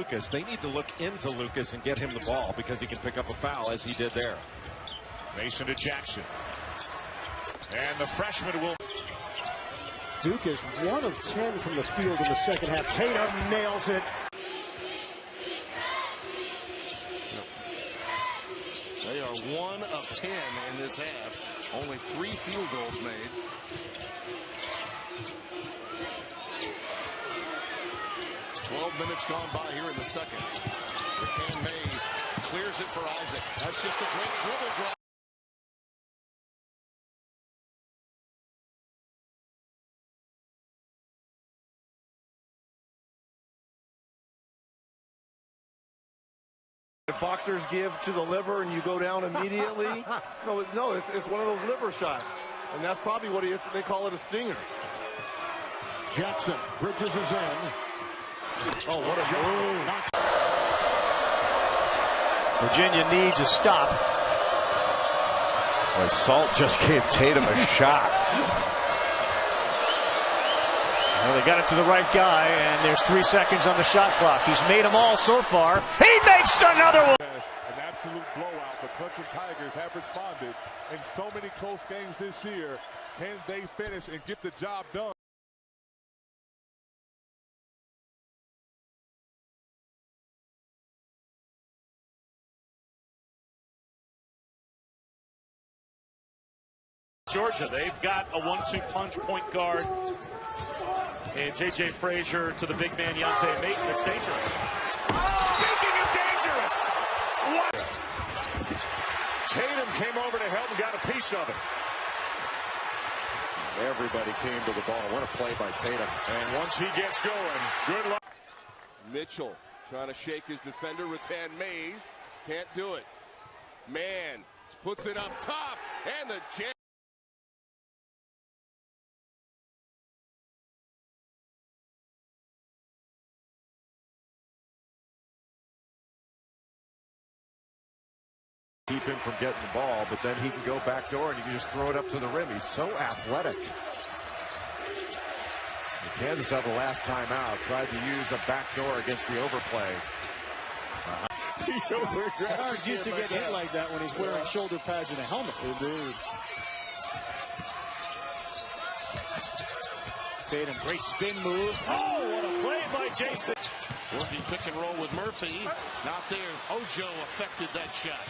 Lucas. They need to look into Lucas and get him the ball because he can pick up a foul as he did there. Mason to Jackson. And the freshman will. Duke is 1 of 10 from the field in the second half. Tatum nails it. They are 1 of 10 in this half. Only 3 field goals made. It's 12 minutes gone by here in the second. Rattan Mays clears it for Isaac. That's just a great dribble drive. If boxers give to the liver and you go down immediately, no, it's one of those liver shots, and that's probably what it is. They call it a stinger. Jackson bridges his in. Oh, what a move! Virginia needs a stop. Boy, Salt just gave Tatum a shot. Well, they got it to the right guy, and there's 3 seconds on the shot clock. He's made them all so far. He makes another one. An absolute blowout. The Clemson Tigers have responded in so many close games this year. Can they finish and get the job done? Georgia, they've got a 1-2 punch point guard. And J.J. Frazier to the big man, Yante Maten. It's dangerous. Speaking of dangerous, what? Tatum came over to help and got a piece of it. Everybody came to the ball. What a play by Tatum. And once he gets going, good luck. Mitchell trying to shake his defender. Rattan Mays can't do it. Man puts it up top, and the jam. Keep him from getting the ball, but then he can go back door and you can just throw it up to the rim. He's so athletic. Kansas had the last time out, tried to use a back door against the overplay. He's over. Guards used to get hit like that when he's wearing shoulder pads and a helmet. Indeed. Tatum, great spin move. Oh, what a play by Jason. Working pick and roll with Murphy. Not there. Ojo affected that shot.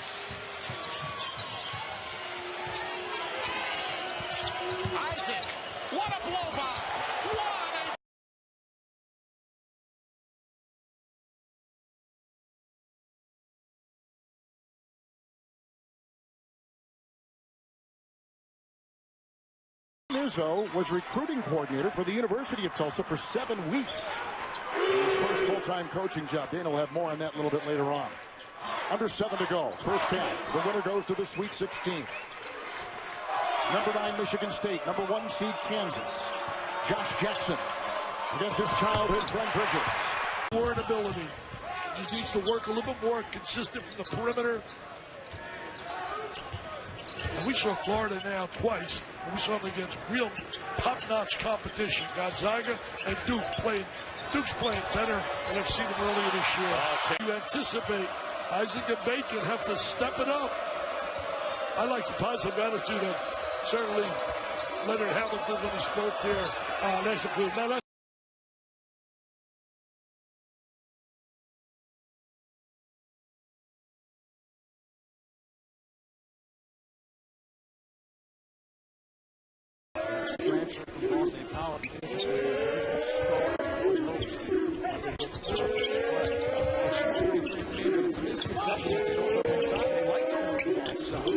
Isaac. What a blow by. What a... Izzo was recruiting coordinator for the University of Tulsa for 7 weeks. His first full-time coaching job. Dana will have more on that a little bit later on. Under 7 to go. First half. The winner goes to the Sweet 16. Number 9, Michigan State. Number 1 seed, Kansas. Josh Jackson against his childhood friend Bridges. More ability. Just needs to work a little bit more consistent from the perimeter. And we saw Florida now twice, and we saw them against real top-notch competition. Gonzaga and Duke playing. Duke's playing better than I've seen them earlier this year. You anticipate Isaac and Bacon have to step it up. I like the positive attitude of certainly Leonard Hamilton when he spoke here. That's a good. Now that's Transfer from Boston College. It's a misconception that they don't look inside. They like to look outside.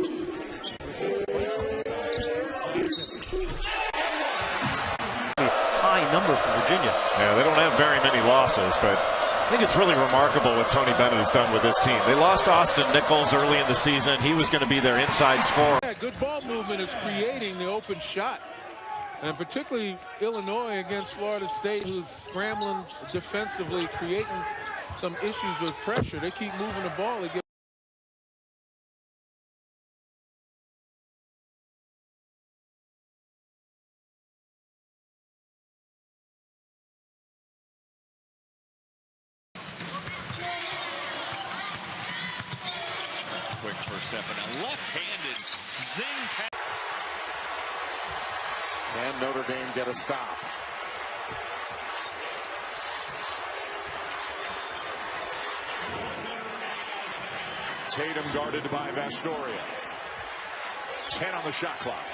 High number for Virginia. Yeah, they don't have very many losses, but I think it's really remarkable what Tony Bennett has done with this team. They lost Austin Nichols early in the season. He was going to be their inside scorer. Yeah, good ball movement is creating the open shot. And particularly Illinois against Florida State, who's scrambling defensively, creating some issues with pressure. They keep moving the ball. They get first half. And a left-handed zing pass. Can Notre Dame get a stop? Tatum guarded by Vastoria. 10 on the shot clock.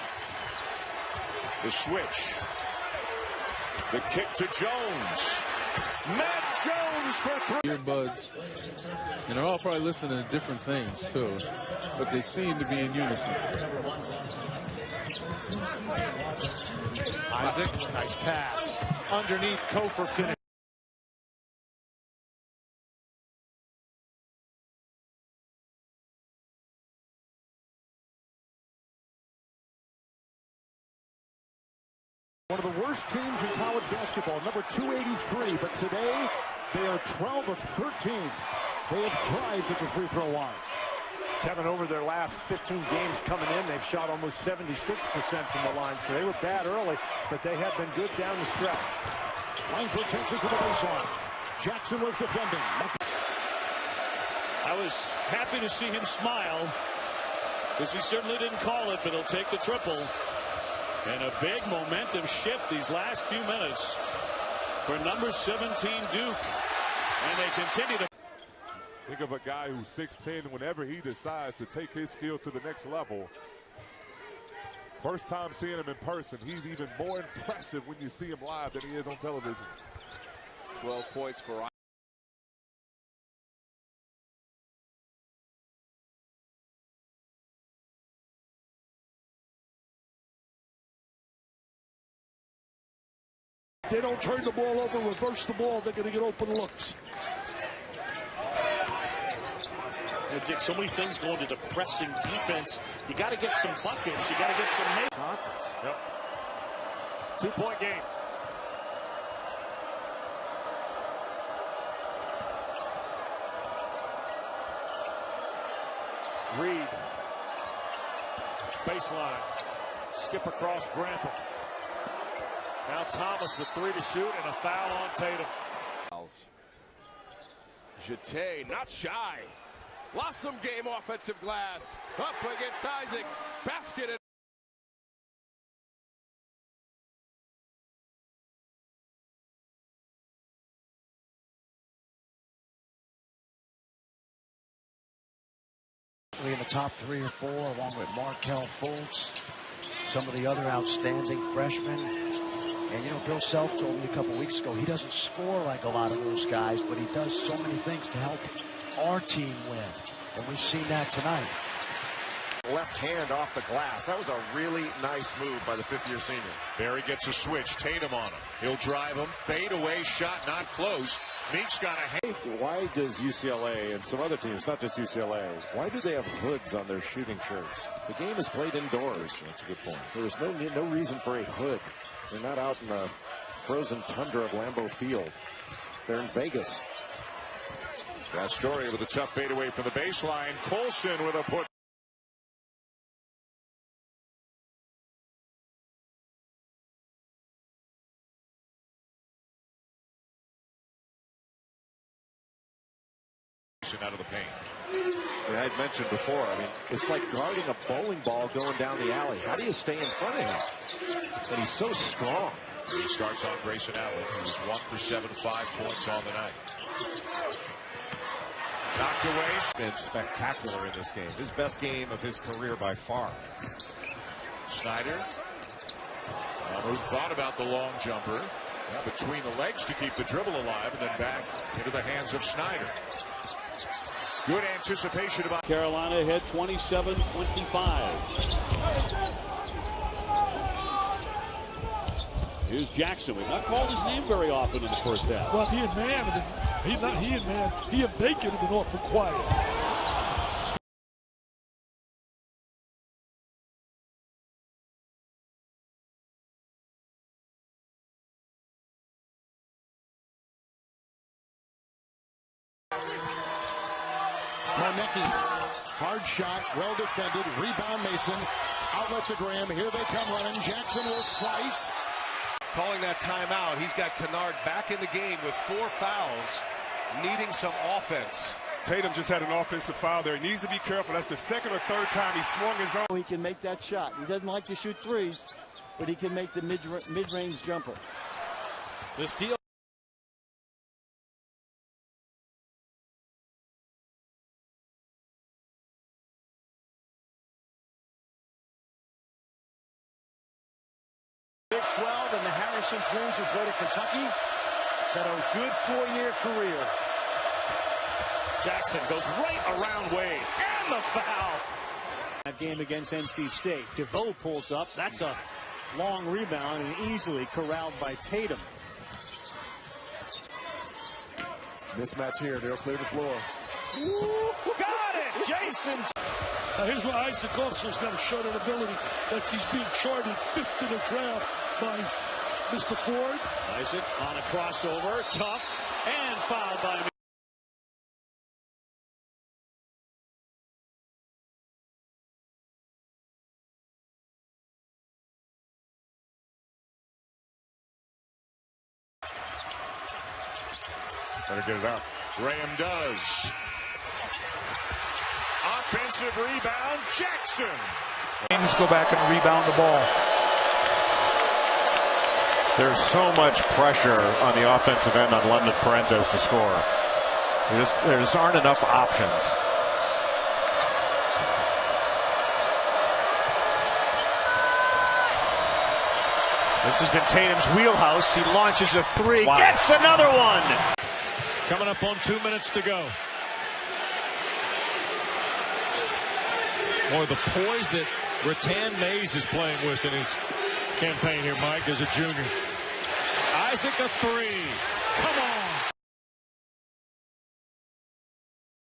The switch. The kick to Jones. Matt Jones for three. Earbuds. And they're all probably listening to different things, too. But they seem to be in unison. Isaac, nice pass. Underneath, Kofor finish. One of the worst teams in college basketball, number 283, but today they are 12 of 13. They have thrived at the free throw line. Kevin, over their last 15 games coming in, they've shot almost 76% from the line, so they were bad early, but they have been good down the stretch. Langford takes it to the baseline. Jackson was defending. I was happy to see him smile, because he certainly didn't call it, but he'll take the triple. And a big momentum shift these last few minutes for number 17 Duke. And they continue to. Think of a guy who's 6'10", whenever he decides to take his skills to the next level. First time seeing him in person, he's even more impressive when you see him live than he is on television. 12 points for They don't turn the ball over, reverse the ball, they're going to get open looks. Dick, so many things going to the pressing defense. You got to get some buckets. You got to get some conference. Yep. 2-point game. Reed. Baseline. Skip across Grantham. Now Thomas with 3 to shoot and a foul on Tatum. Jeté, not shy. Lost some game offensive glass. Up against Isaac. Basket it. In the top 3 or 4, along with Markelle Fultz, some of the other outstanding freshmen. And, you know, Bill Self told me a couple weeks ago, he doesn't score like a lot of those guys, but he does so many things to help our team win. And we've seen that tonight. Left hand off the glass. That was a really nice move by the fifth-year senior. Barry gets a switch. Tatum on him. He'll drive him. Fade away shot not close. Meek's got a hand. Why does UCLA and some other teams, not just UCLA, why do they have hoods on their shooting shirts? The game is played indoors. That's a good point. There is no reason for a hood. They're not out in the frozen tundra of Lambeau Field. They're in Vegas. Vastoria with a tough fadeaway from the baseline. Colson with a put. Out of the paint. I had mentioned before, I mean, it's like guarding a bowling ball going down the alley. How do you stay in front of him? But he's so strong. He starts on Grayson Allen, who's 1 for 7, 5 points on the night. Knocked away. Been spectacular in this game. His best game of his career by far. Snyder. Who thought about the long jumper. Between the legs to keep the dribble alive, and then back into the hands of Snyder. Good anticipation about Carolina ahead 27-25. Here's Jackson. We've not called his name very often in the first half. Well, he and Bacon have been awful quiet. Kornecki, hard shot, well defended, rebound Mason, outlet to Graham, here they come running, Jackson will slice. Calling that timeout, he's got Kennard back in the game with 4 fouls, needing some offense. Tatum just had an offensive foul there. He needs to be careful. That's the second or third time he swung his own. He can make that shot. He doesn't like to shoot threes, but he can make the mid-range jumper. The steal. Big 12 and the Harrison twins who go to Kentucky. He's had a good 4-year career. Jackson goes right around Wade, and the foul. That game against NC State. DeVoe pulls up. That's a long rebound and easily corralled by Tatum. Mismatch here. They'll clear the floor. Got it, Jason. Now here's where Isaac also has got to show that ability that he's being charted 5th in the draft by Mr. Ford. Isaac on a crossover, tough, and fouled by me. Better get it out. Graham does. Offensive rebound, Jackson. Teams go back and rebound the ball. There's so much pressure on the offensive end on London Parenteau to score. There just aren't enough options. This has been Tatum's wheelhouse. He launches a 3, gets another one. Coming up on 2 minutes to go. More of the poise that Rattan Mays is playing with in his campaign here, Mike, as a junior. Isaac a 3. Come on.